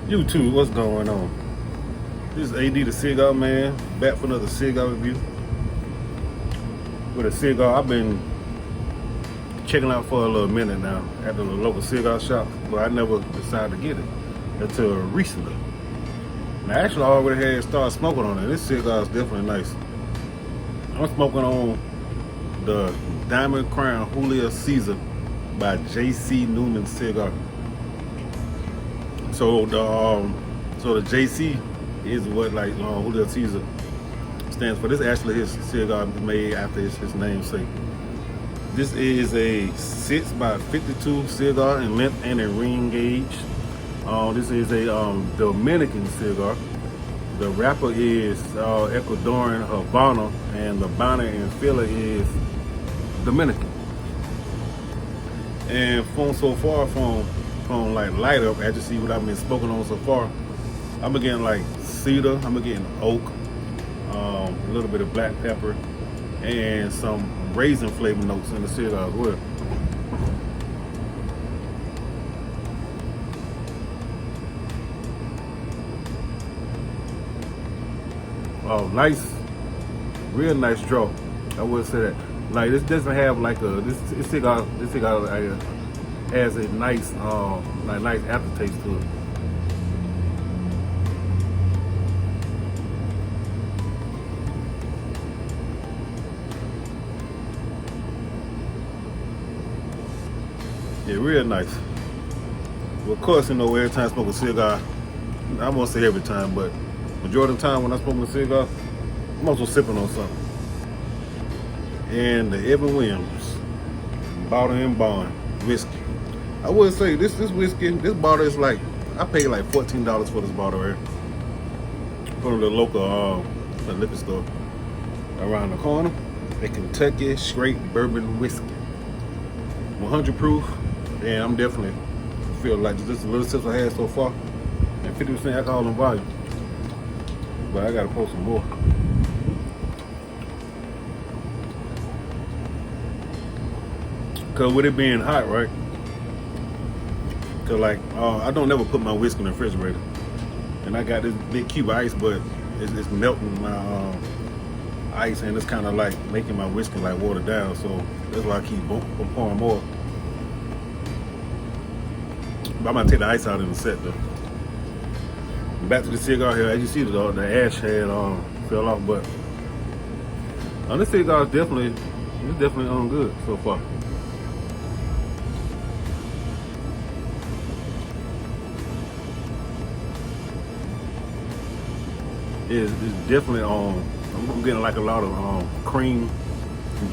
YouTube, what's going on? This is AD the Cigar Man, back for another cigar review. With a cigar I've been checking out for a little minute now at the local cigar shop, but I never decided to get it until recently. Now actually I already had started smoking on it. This cigar is definitely nice. I'm smoking on the Crown Julius Caeser by JC Newman cigar. So the JC is what Julius Caesar stands for. This actually his cigar made after his namesake. This is a 6x52 cigar in length and in ring gauge. This is a Dominican cigar. The wrapper is Ecuadorian Havana, and the binder and filler is Dominican. And from like light up, as you see what I've been smoking on so far, I'm getting like cedar, I'm getting oak, a little bit of black pepper, and some raisin flavor notes in the cigar as well. Oh, nice, real nice draw. I would say that. Like this doesn't have like this cigar has a nice nice aftertaste to it. Yeah, real nice. Well, of course, every time I smoke a cigar, I won't say every time, but majority of the time when I smoke a cigar, I'm also sipping on something. And the Evan Williams bottle and bond whiskey. I would say this whiskey, this bottle is like, I paid like $14 for this bottle here from the local liquor store around the corner. A Kentucky straight bourbon whiskey, 100 proof, and I'm definitely feel like just a little sips I had so far, and 50% alcohol and volume. But I gotta pour some more. Cause with it being hot, right? Cause like I don't never put my whiskey in the refrigerator, and I got this big cube of ice, but it's melting my ice, and it's kind of like making my whiskey like watered down. So that's why I keep pouring more. But I'm gonna take the ice out in a sec though. Back to the cigar here. As you see, the ash had fell off, but this cigar is definitely good so far. It's definitely I'm getting like a lot of cream,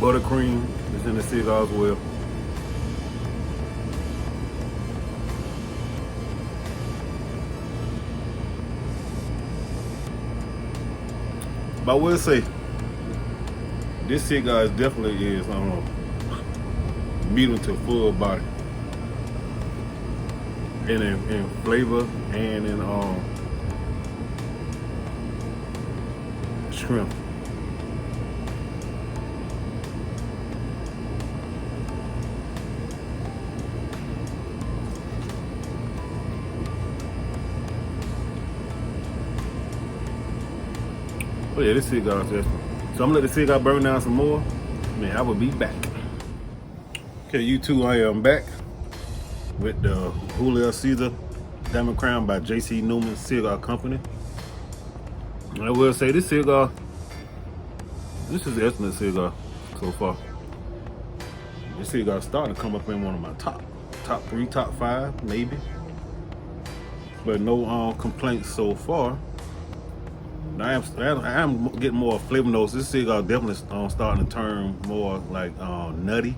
buttercream is in the cigar as well. But I will say, this cigar definitely is medium to full body, and in flavor and in shrimp. Oh yeah, this cigar is excellent. So I'm gonna let the cigar burn down some more. Man, I will be back. Okay, YouTube, I am back with the Julius Caeser Diamond Crown by JC Newman Cigar Company. I will say this cigar, this is an excellent cigar so far. This cigar is starting to come up in one of my top 3, top 5, maybe. But no complaints so far. I am getting more flavor notes. This cigar definitely starting to turn more like nutty,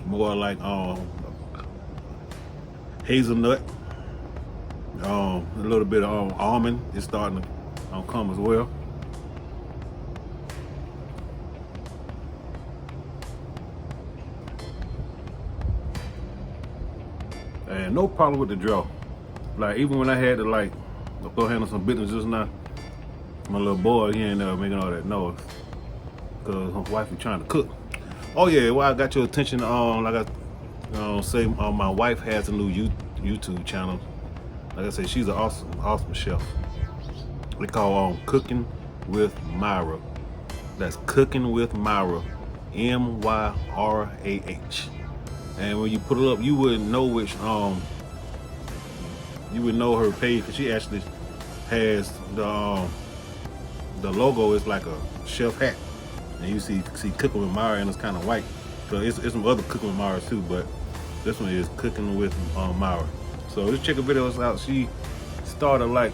more like hazelnut. A little bit of almond is starting to come as well. And no problem with the draw. Like even when I had to like go handle some business just now, my little boy, he ain't making all that noise because my wife is trying to cook. Oh yeah, well I got your attention like I say my wife has a new YouTube channel Like I said, she's an awesome chef. They call Cooking with Myra. That's Cooking with Myra, MYRAH. And when you put it up, you wouldn't know which you would know her page, because she actually has the logo is like a chef hat, and you see Cooking with Myra, and it's kind of white. So it's some other Cooking with Myra too, but this one is Cooking with Myra. So just check her videos out. She started like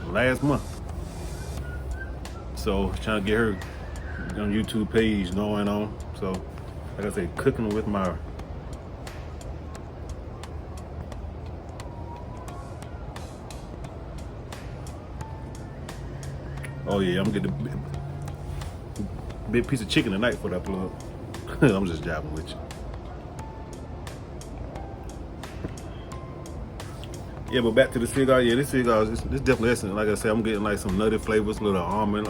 last month, so trying to get her on YouTube page going on. So like I say, Cooking with Myra. Oh yeah, I'm gonna get a big piece of chicken tonight for that plug. I'm just jabbing with you. Yeah, but back to the cigar. Yeah, this cigar is definitely excellent. Like I said, I'm getting like some nutty flavors, little almond,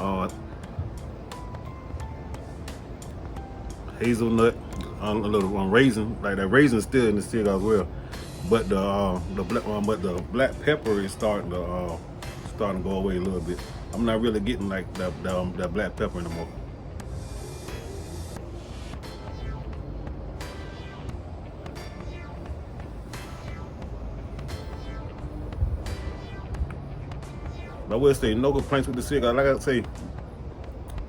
hazelnut, a little raisin. Like that raisin still in the cigar as well. But the black pepper is starting to go away a little bit. I'm not really getting like that black pepper anymore. But I would say no complaints with the cigar. Like I say,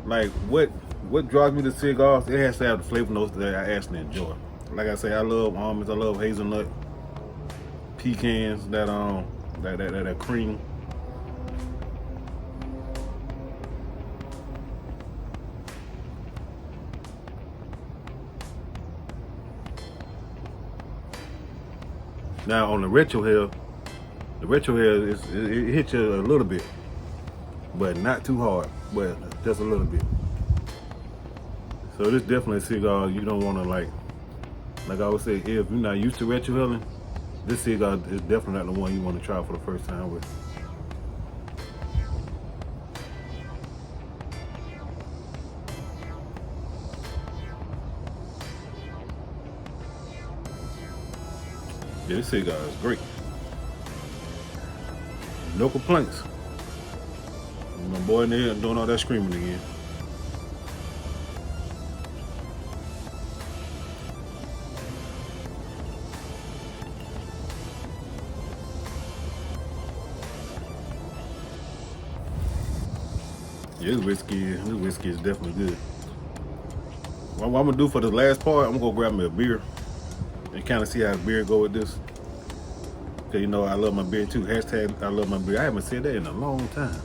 like what draws me to cigars, it has to have the flavor notes that I actually enjoy. Like I say, I love almonds, I love hazelnut, pecans, that cream. Now on the retro hair it hits you a little bit, but not too hard, but just a little bit. So this definitely a cigar you don't want to like I would say, if you're not used to retro healing, this cigar is definitely not the one you want to try for the first time with. Yeah, this cigar is great. No complaints. My boy in there doing all that screaming again. Yeah, this whiskey is definitely good. What I'm gonna do for the last part, I'm gonna go grab me a beer and kind of see how the beer go with this. Cause you know I love my beer too. Hashtag I love my beer. I haven't said that in a long time.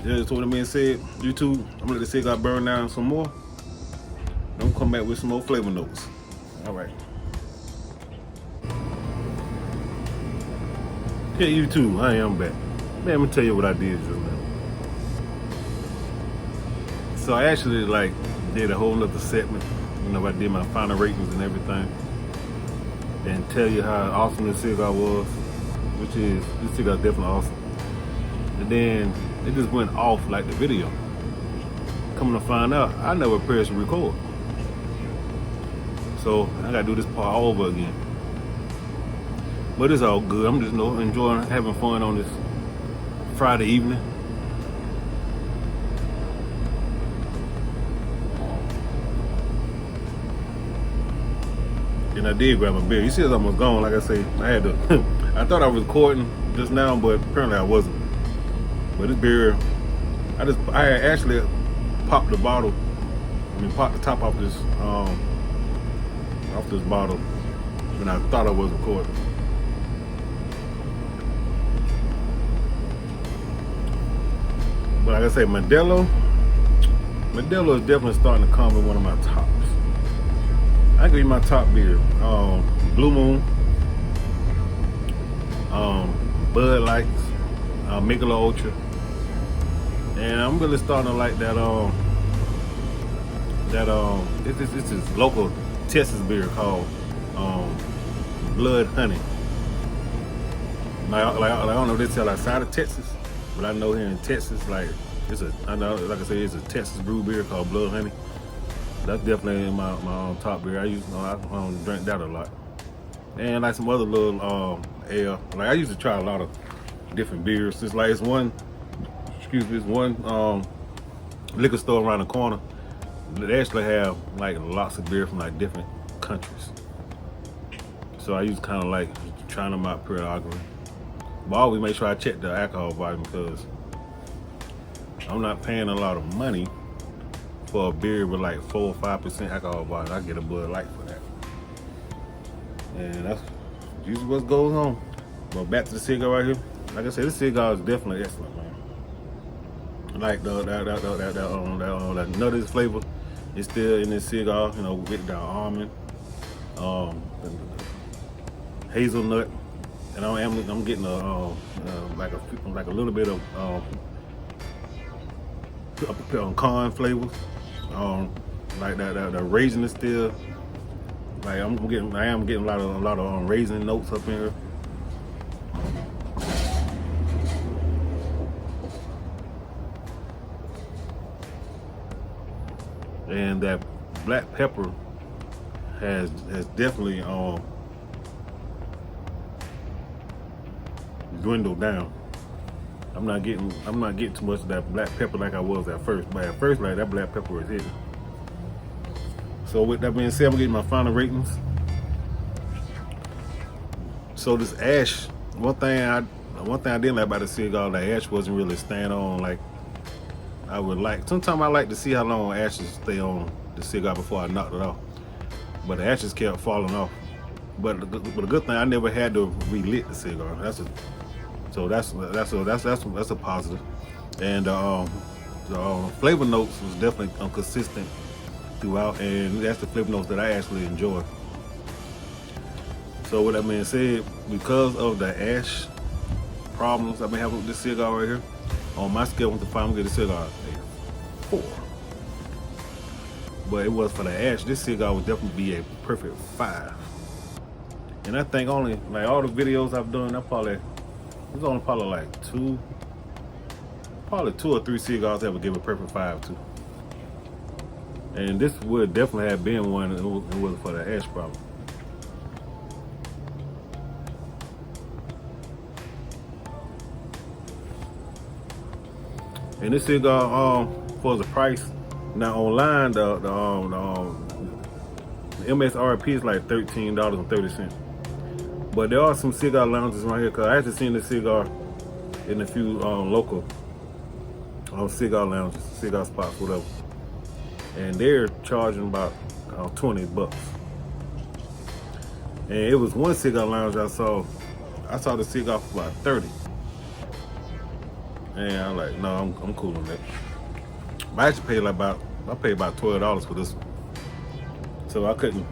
Yeah, so what I mean said, YouTube, I'm gonna let the cigar burn down some more. I'm gonna come back with some more flavor notes. All right. Yeah, YouTube, I am back. Man, let me tell you what I did just now. So I actually did a whole nother segment. You know, I did my final ratings and everything, and tell you how awesome this cigar was, which is, this cigar is definitely awesome. And then it just went off like the video. Coming to find out, I never pressed record. So I gotta do this part all over again. But it's all good. I'm just enjoying having fun on this Friday evening. And I did grab a beer. You see, it's almost gone. Like I say, I had to. I thought I was recording just now, but apparently I wasn't. But this beer, I actually popped the bottle. Popped the top off this bottle when I thought I was recording. But like I say, Modelo is definitely starting to come in one of my tops. I give you my top beer. Blue Moon, Bud Lights, Michelob Ultra, and I'm really starting to like that. This is local Texas beer called Blood Honey. I don't know if they sell outside of Texas, but I know here in Texas, like I know, like I said, it's a Texas brew beer called Blood Honey. That's definitely my top beer. I don't drink that a lot. And like some other little ale. Like I used to try a lot of different beers. It's one liquor store around the corner. They actually have like lots of beer from like different countries. So I used to kind of like trying them out periodically. But I always make sure I check the alcohol volume because I'm not paying a lot of money for a beer with like 4 or 5% alcohol volume. I get a Bud Light for that. And that's usually what goes on. But back to the cigar right here. Like I said, this cigar is definitely excellent, man. Like that nutty flavor is still in this cigar, you know, with the almond, hazelnut, and I'm getting like a little bit of corn flavors. Like that raisin is still. Like I am getting a lot of raisin notes up in here. And that black pepper has definitely dwindled down. I'm not getting too much of that black pepper like I was at first. But at first, like that black pepper was hitting. So with that being said, I'm getting my final ratings. So this ash, one thing I didn't like about the cigar, the ash wasn't really staying on like I would like. Sometimes I like to see how long ashes stay on the cigar before I knocked it off. But the ashes kept falling off. But the good thing, I never had to relit the cigar. That's a positive. And the flavor notes was definitely consistent throughout, and that's the flavor notes that I actually enjoy. So with that being said, because of the ash problems I've been having with this cigar right here, on my scale 1 to 5, I'm gonna get the cigar a 4. But it was for the ash, this cigar would definitely be a perfect 5. And I think only like all the videos I've done, there's only probably like 2 or 3 cigars I ever give a perfect 5 to. And this would definitely have been one if it wasn't for the ash problem. And this cigar, for the price, now online the MSRP is like $13.30. But there are some cigar lounges around here, cause I actually seen this cigar in a few local cigar lounges, cigar spots, whatever. And they're charging about $20. And it was one cigar lounge I saw the cigar for about $30. And I'm like, no, I'm cool on that. I actually paid about $12 for this one. So I couldn't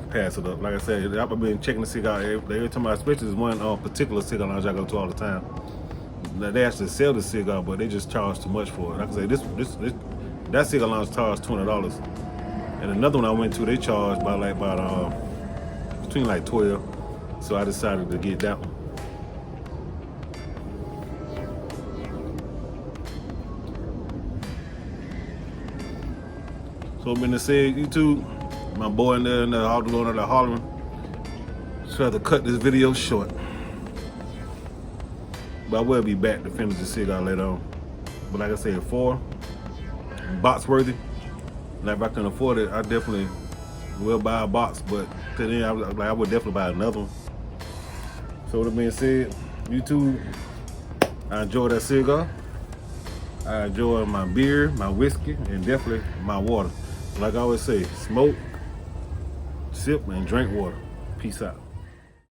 pass it up. Like I said, I've been checking the cigar every time, especially this one particular cigar lounge I go to all the time. Now, they actually sell the cigar, but they just charge too much for it. Like I said, that cigar lounge charged $20, and another one I went to, they charged between like $12. So I decided to get that one. So I'm gonna say, YouTube, my boy in there, all the going there hollering. Try to cut this video short, but I will be back to finish the cigar later on. But like I said, 4, box worthy. Like if I can afford it, I definitely will buy a box. But to then, I would definitely buy another one. So with that being said, YouTube, I enjoy that cigar. I enjoy my beer, my whiskey, and definitely my water. Like I always say, smoke, sip, and drink water. Peace out.